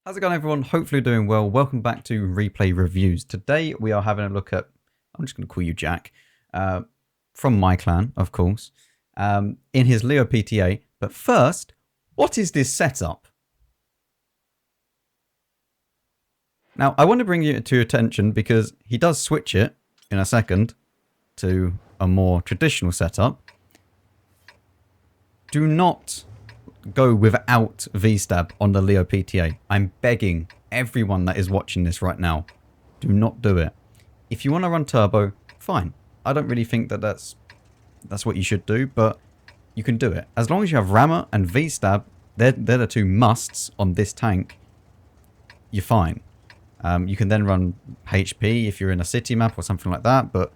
How's it going, everyone? Hopefully doing well. Welcome back to Replay Reviews. Today we are having a look at, I'm just going to call you Jack, from my clan, of course, in his Leopard PTA. But first, what is this setup? Now, I want to bring you to attention because he does switch it in a second to a more traditional setup. Do not go without V-Stab on the Leo PTA. I'm begging everyone that is watching this right now, do not do it. If you want to run turbo, fine. I don't really think that that's what you should do, but you can do it. As long as you have rammer and V-Stab, they're the two musts on this tank, you're fine. You can then run HP if you're in a city map or something like that, but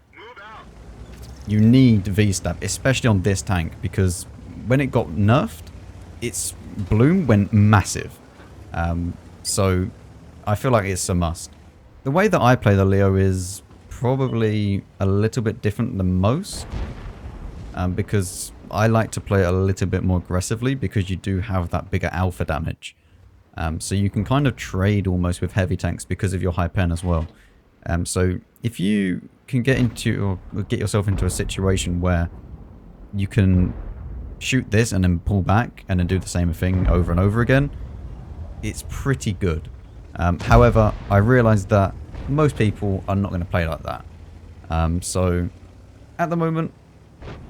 you need V-Stab, especially on this tank, because when it got nerfed, its bloom went massive. So I feel like it's a must. The way that I play the Leo is probably a little bit different than most, because I like to play it a little bit more aggressively because you do have that bigger alpha damage. So you can kind of trade almost with heavy tanks because of your high pen as well. So if you can get yourself into a situation where you can shoot this and then pull back and then do the same thing over and over again, it's pretty good. However, I realized that most people are not going to play like that. So at the moment,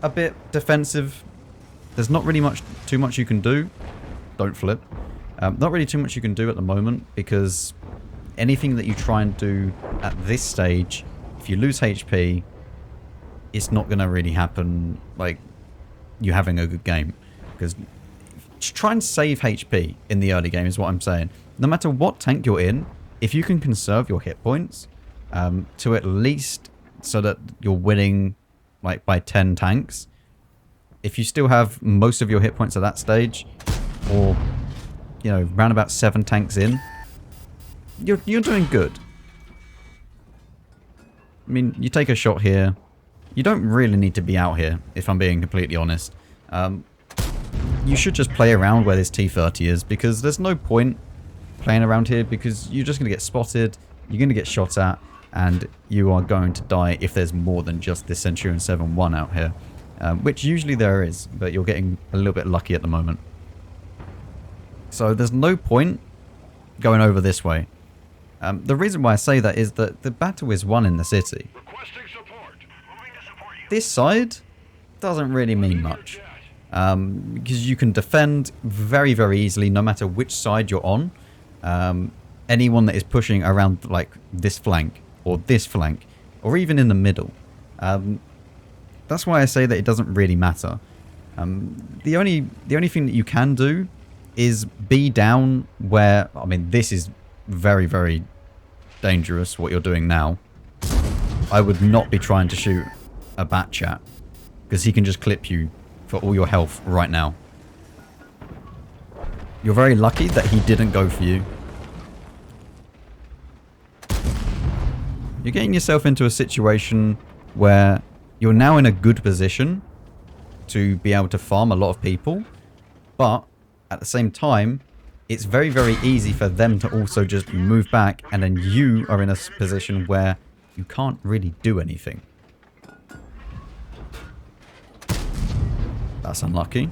a bit defensive. There's not really too much you can do. Don't flip. Not really too much you can do at the moment, because anything that you try and do at this stage, if you lose HP, it's not going to really happen like you having a good game. Because try and save HP in the early game is what I'm saying. No matter what tank you're in, if you can conserve your hit points to at least so that you're winning like by 10 tanks, if you still have most of your hit points at that stage, or you know, round about 7 tanks in, you're doing good. I mean, you take a shot here. You don't really need to be out here, if I'm being completely honest. You should just play around where this T30 is, because there's no point playing around here, because you're just going to get spotted, you're going to get shot at, and you are going to die if there's more than just this Centurion 7-1 out here. Which usually there is, but you're getting a little bit lucky at the moment. So there's no point going over this way. The reason why I say that is that the battle is won in the city. This side doesn't really mean much, because you can defend very, very easily no matter which side you're on. Anyone that is pushing around like this flank or even in the middle. That's why I say that it doesn't really matter. The only thing that you can do is be down where, I mean, this is very, very dangerous what you're doing now. I would not be trying to shoot a bat chat, because he can just clip you for all your health right now. You're very lucky that he didn't go for you. You're getting yourself into a situation where you're now in a good position to be able to farm a lot of people, but at the same time, it's very, very easy for them to also just move back, and then you are in a position where you can't really do anything. That's unlucky.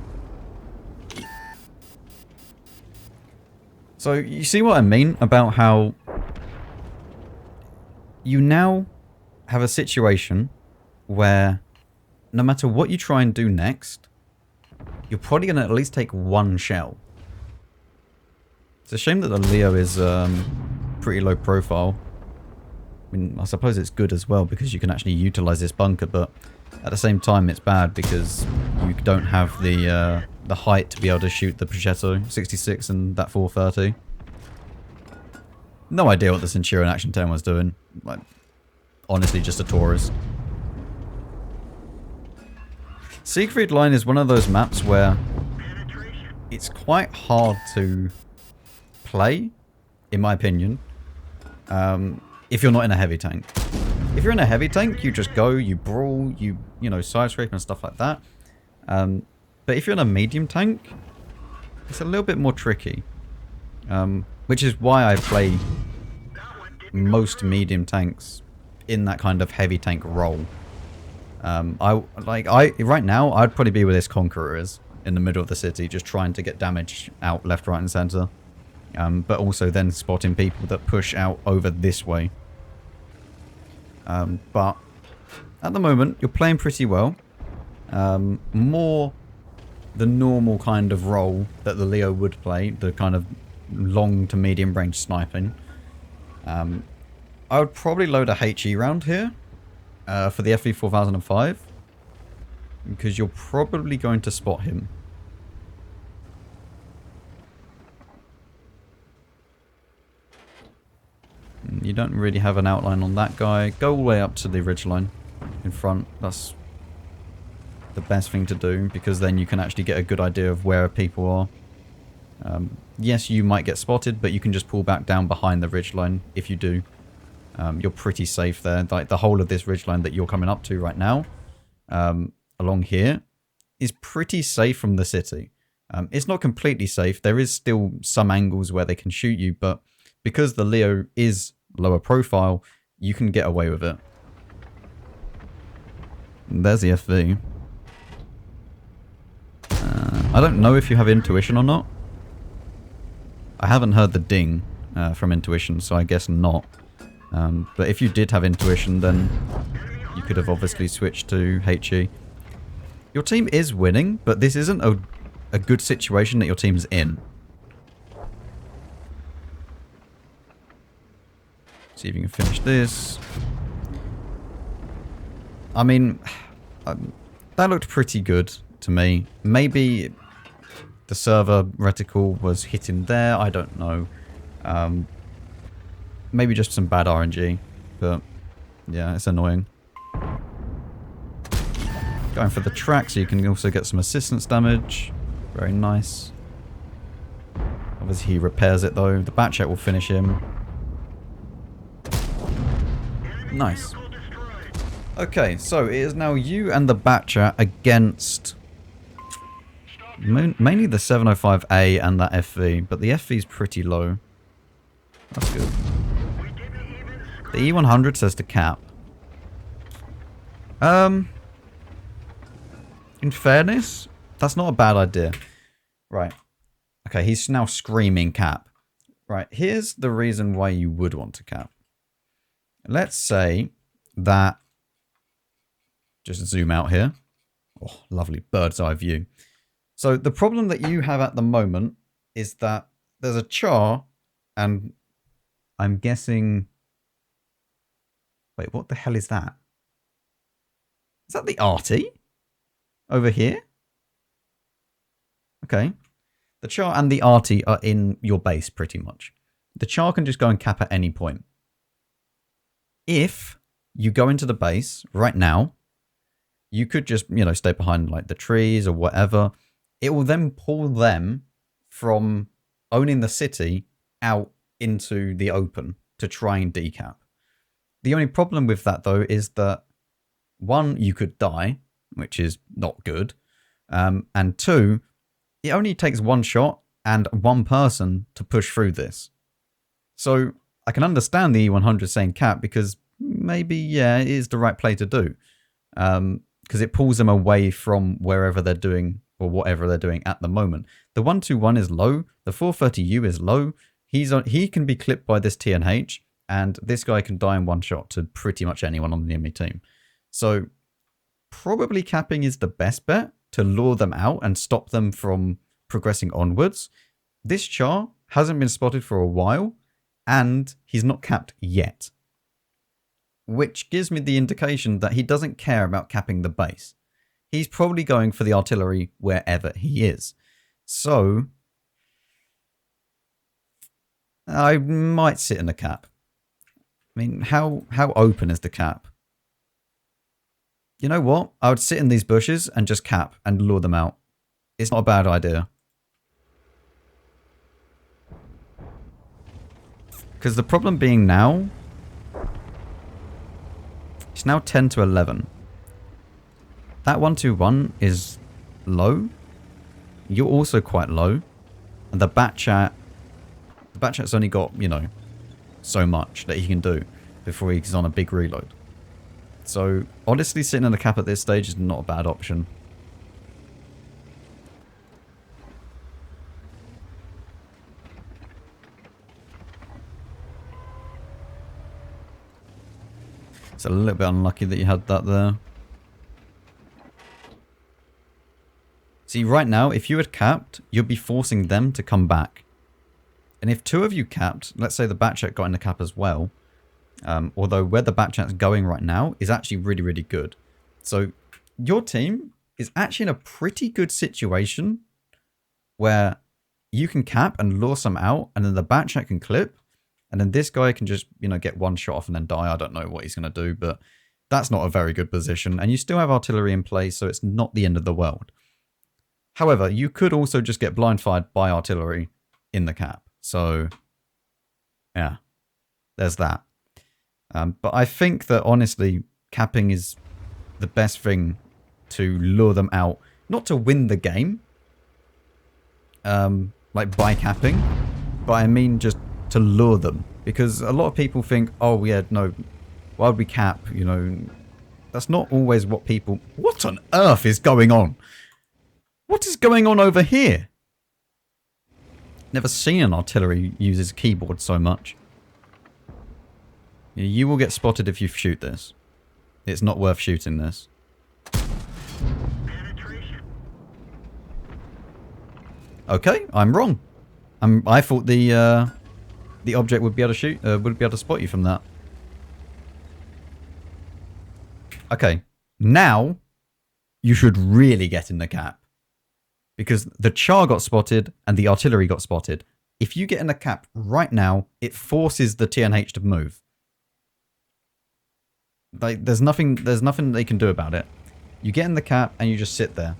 So you see what I mean about how you now have a situation where no matter what you try and do next, you're probably going to at least take one shell. It's a shame that the Leo is pretty low profile. I mean, I suppose it's good as well because you can actually utilize this bunker, but at the same time it's bad because you don't have the height to be able to shoot the Progetto 66 and that 430. No idea what the Centurion Action 10 was doing. Like, honestly, just a tourist. Sigefried Line is one of those maps where it's quite hard to play, in my opinion, if you're not in a heavy tank. If you're in a heavy tank, you just go, you brawl, you know, side scrape and stuff like that. But if you're in a medium tank, it's a little bit more tricky. Which is why I play most medium tanks in that kind of heavy tank role. Right now, I'd probably be where this Conqueror is, in the middle of the city, just trying to get damage out left, right, and center. But also then spotting people that push out over this way. But at the moment, you're playing pretty well. More the normal kind of role that the Leo would play, the kind of long to medium range sniping. I would probably load a HE round here for the FV 4005 because you're probably going to spot him. You don't really have an outline on that guy. Go all the way up to the ridgeline in front. That's the best thing to do because then you can actually get a good idea of where people are. Yes, you might get spotted, but you can just pull back down behind the ridgeline if you do. You're pretty safe there. Like the whole of this ridgeline that you're coming up to right now, along here, is pretty safe from the city. It's not completely safe. There is still some angles where they can shoot you, but because the Leo is lower profile, you can get away with it. And there's the FV. I don't know if you have intuition or not. I haven't heard the ding from intuition, so I guess not. But if you did have intuition, then you could have obviously switched to HE. Your team is winning, but this isn't a good situation that your team's in. See if you can finish this. I mean, that looked pretty good to me. Maybe the server reticle was hitting there. I don't know. Maybe just some bad RNG. But yeah, it's annoying. Going for the track so you can also get some assistance damage. Very nice. Obviously he repairs it though. The Batchat will finish him. Nice. Okay, so it is now you and the Batchat against mainly the 705A and that FV, but the FV is pretty low. That's good. The E100 says to cap. In fairness, that's not a bad idea. Right. Okay, he's now screaming cap. Right, here's the reason why you would want to cap. Let's say that... Just zoom out here. Oh, lovely bird's eye view. So the problem that you have at the moment is that there's a char, and I'm guessing... Wait, what the hell is that? Is that the arty? Over here? Okay. The char and the arty are in your base, pretty much. The char can just go and cap at any point. If you go into the base right now, you could just, you know, stay behind like the trees or whatever. It will then pull them from owning the city out into the open to try and decap. The only problem with that, though, is that, one, you could die, which is not good. And two, it only takes one shot and one person to push through this. So I can understand the E100 saying cap because maybe, yeah, it is the right play to do. Because it pulls them away from wherever they're doing or whatever they're doing at the moment. The 121 is low. The 430U is low. He can be clipped by this TNH. And this guy can die in one shot to pretty much anyone on the enemy team. So probably capping is the best bet to lure them out and stop them from progressing onwards. This char hasn't been spotted for a while and he's not capped yet. Which gives me the indication that he doesn't care about capping the base. He's probably going for the artillery wherever he is. So I might sit in the cap. I mean, how open is the cap? You know what? I would sit in these bushes and just cap and lure them out. It's not a bad idea. Because the problem being now... It's now 10 to 11. That 121 is low. You're also quite low. And the Batchat The Batchat's only got, you know, so much that he can do before he's on a big reload. So, honestly, sitting in the cap at this stage is not a bad option. It's a little bit unlucky that you had that there. See, right now, if you had capped, you'd be forcing them to come back. And if two of you capped, let's say the Batchat got in the cap as well, although where the Batchat's going right now is actually really, really good. So your team is actually in a pretty good situation where you can cap and lure some out, and then the Batchat can clip, and then this guy can just, you know, get one shot off and then die. I don't know what he's going to do, but that's not a very good position. And you still have artillery in place, so it's not the end of the world. However, you could also just get blind fired by artillery in the cap. So, yeah, there's that. But I think that, honestly, capping is the best thing to lure them out. Not to win the game, like by capping, but I mean just to lure them. Because a lot of people think, oh, yeah, no, why would we cap? You know, that's not always what people... What on earth is going on? What is going on over here? Never seen an artillery use his keyboard so much. You will get spotted if you shoot this. It's not worth shooting this. Okay, I'm wrong. I thought the object would be able to shoot, would be able to spot you from that. Okay, now you should really get in the cap. Because the char got spotted and the artillery got spotted. If you get in the cap right now, it forces the TNH to move. Like, there's nothing they can do about it. You get in the cap and you just sit there.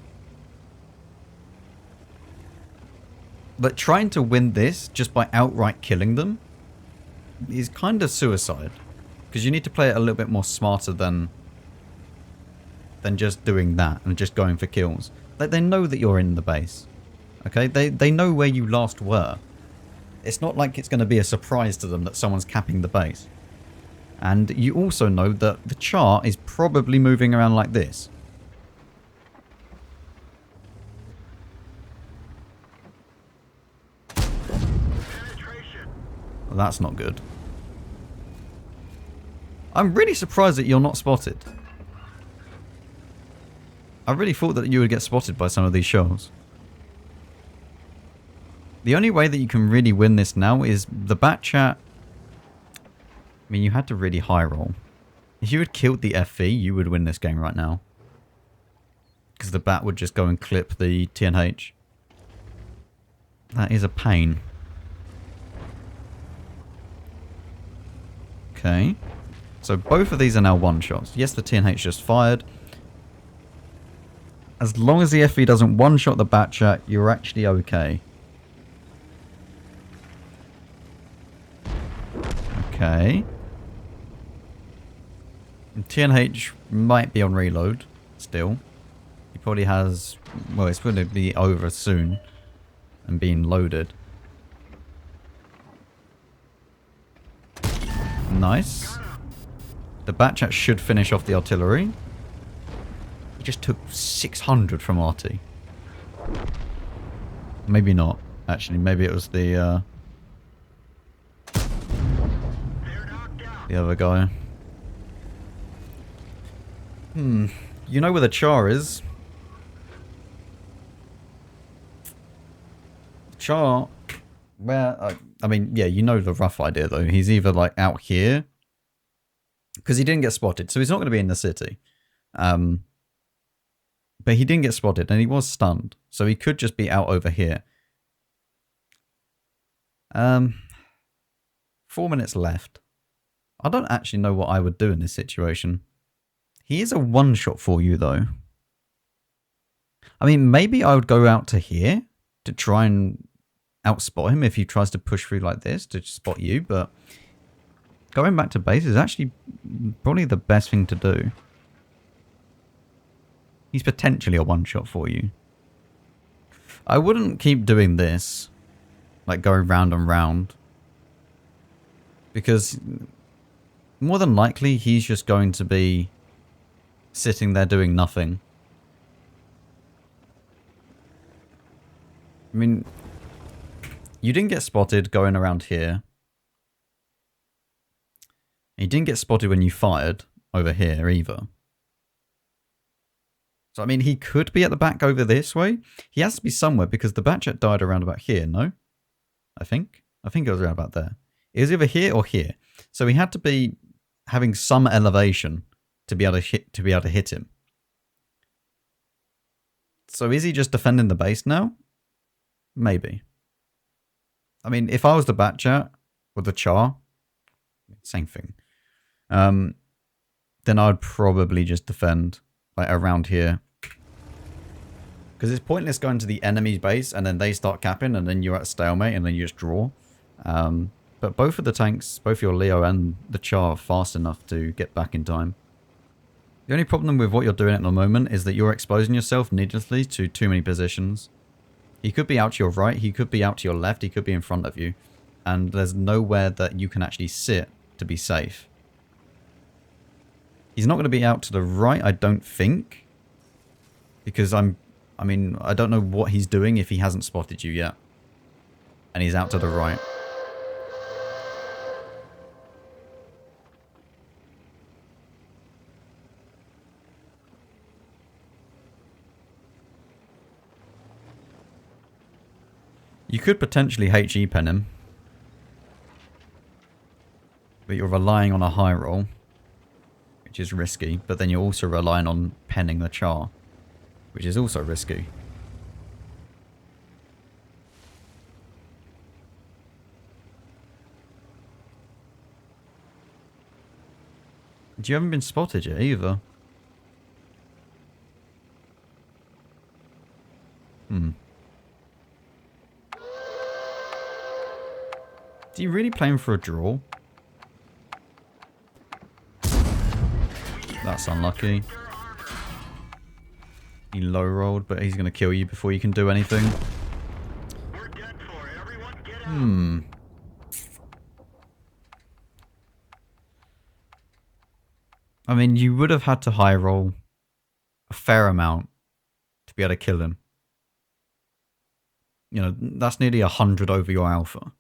But trying to win this just by outright killing them is kind of suicide. Because you need to play it a little bit more smarter than just doing that and just going for kills. Like, they know that you're in the base. Okay? They know where you last were. It's not like it's going to be a surprise to them that someone's capping the base. And you also know that the char is probably moving around like this. Well, that's not good. I'm really surprised that you're not spotted. I really thought that you would get spotted by some of these shells. The only way that you can really win this now is the Batchat. I mean, you had to really high roll. If you had killed the FV, you would win this game right now. Because the Bat would just go and clip the TNH. That is a pain. Okay. So both of these are now one-shots. Yes, the TNH just fired. As long as the FV doesn't one-shot the Batchat, you're actually okay. Okay. And TNH might be on reload still. He probably has... Well, it's going to be over soon and being loaded. Nice. The Batchat should finish off the artillery. Just took 600 from RT. Maybe not, actually. Maybe it was the other guy. You know where the char is? Char, where... I mean, yeah, you know the rough idea, though. He's either, like, out here. Because he didn't get spotted, so he's not going to be in the city. But he didn't get spotted, and he was stunned. So he could just be out over here. 4 minutes left. I don't actually know what I would do in this situation. He is a one-shot for you, though. I mean, maybe I would go out to here to try and outspot him if he tries to push through like this to spot you, but going back to base is actually probably the best thing to do. He's potentially a one-shot for you. I wouldn't keep doing this, like going round and round, Because more than likely, he's just going to be sitting there doing nothing. I mean, you didn't get spotted going around here. You didn't get spotted when you fired over here either. So, I mean, he could be at the back over this way. He has to be somewhere because the Batchat died around about here, no? I think it was around about there. It was either here or here. So he had to be having some elevation to be able to hit him. So is he just defending the base now? Maybe. I mean, if I was the Batchat with the Char, same thing. Then I'd probably just defend like around here. Because it's pointless going to the enemy's base and then they start capping and then you're at a stalemate and then you just draw. But both of the tanks, both your Leo and the Char, are fast enough to get back in time. The only problem with what you're doing at the moment is that you're exposing yourself needlessly to too many positions. He could be out to your right, he could be out to your left, he could be in front of you. And there's nowhere that you can actually sit to be safe. He's not going to be out to the right, I don't think. Because I don't know what he's doing if he hasn't spotted you yet. And he's out to the right. You could potentially HE pen him. But you're relying on a high roll. Which is risky. But then you're also relying on penning the Char. Which is also risky. You haven't been spotted yet either. Are you really playing for a draw? That's unlucky. He low rolled, but he's going to kill you before you can do anything. I mean, you would have had to high roll a fair amount to be able to kill him. You know, that's nearly 100 over your alpha.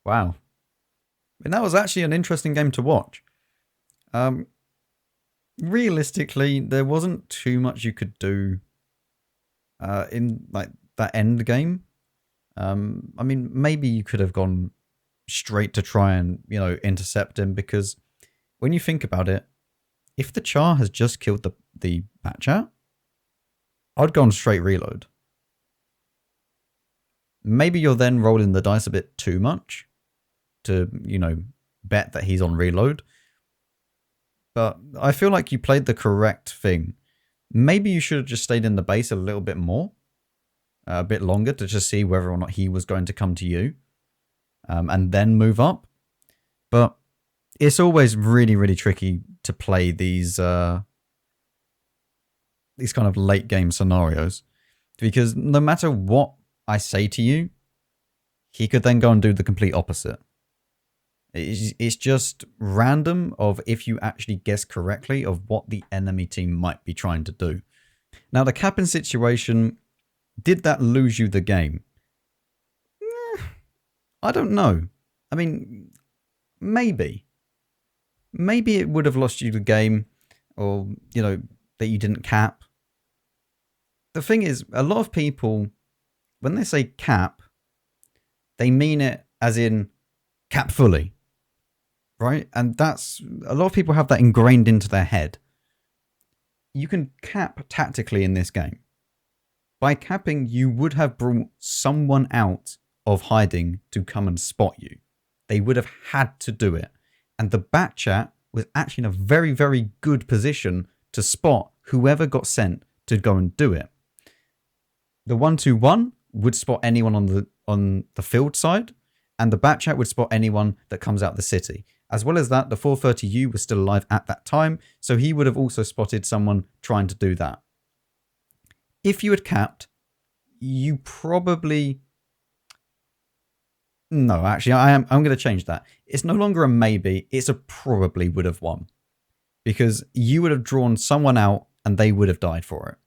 Wow. And that was actually an interesting game to watch. Realistically, there wasn't too much you could do in like that end game. I mean, maybe you could have gone straight to try and, you know, intercept him, because when you think about it, if the Char has just killed the Batchat, I'd go on straight reload. Maybe you're then rolling the dice a bit too much to, you know, bet that he's on reload. But I feel like you played the correct thing. Maybe you should have just stayed in the base a little bit more. A bit longer to just see whether or not he was going to come to you. And then move up. But it's always really, really tricky to play these kind of late game scenarios. Because no matter what I say to you, he could then go and do the complete opposite. It's just random of if you actually guess correctly of what the enemy team might be trying to do. Now, the capping situation, did that lose you the game? I don't know. I mean, maybe. Maybe it would have lost you the game, or, you know, that you didn't cap. The thing is, a lot of people, when they say cap, they mean it as in cap fully. Right? And that's, a lot of people have that ingrained into their head. You can cap tactically in this game. By capping, you would have brought someone out of hiding to come and spot you. They would have had to do it. And the Batchat was actually in a very, very good position to spot whoever got sent to go and do it. The 1-2-1 would spot anyone on the field side, and the Batchat would spot anyone that comes out the city. As well as that, the 430U was still alive at that time, so he would have also spotted someone trying to do that. If you had capped, you probably No, actually, I'm going to change that. It's no longer a maybe. It's a probably would have won. Because you would have drawn someone out and they would have died for it.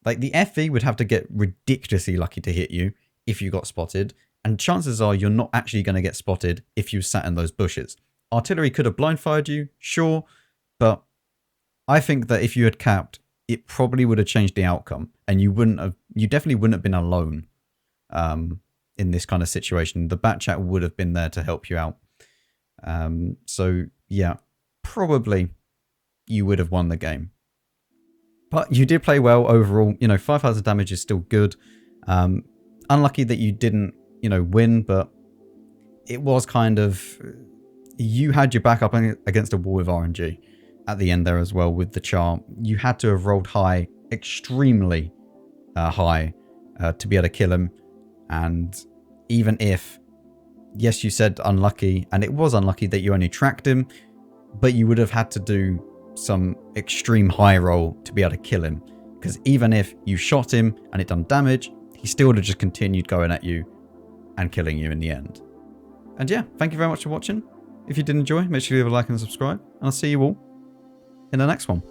Like, the FV would have to get ridiculously lucky to hit you if you got spotted. And chances are you're not actually going to get spotted if you sat in those bushes. Artillery could have blind fired you, sure. But I think that if you had capped, it probably would have changed the outcome. And you definitely wouldn't have been alone. In this kind of situation, the bat chat would have been there to help you out. So yeah, probably you would have won the game. But you did play well overall. 5,000 damage is still good. Unlucky that you didn't, win, but it was kind of, you had your back up against a wall with RNG at the end there as well with the char. You had to have rolled high, extremely high, to be able to kill him. And even if, yes, you said unlucky, and it was unlucky that you only tracked him, but you would have had to do some extreme high roll to be able to kill him. Because even if you shot him and it done damage, he still would have just continued going at you and killing you in the end. And yeah, thank you very much for watching. If you did enjoy, make sure you leave a like and subscribe. And I'll see you all in the next one.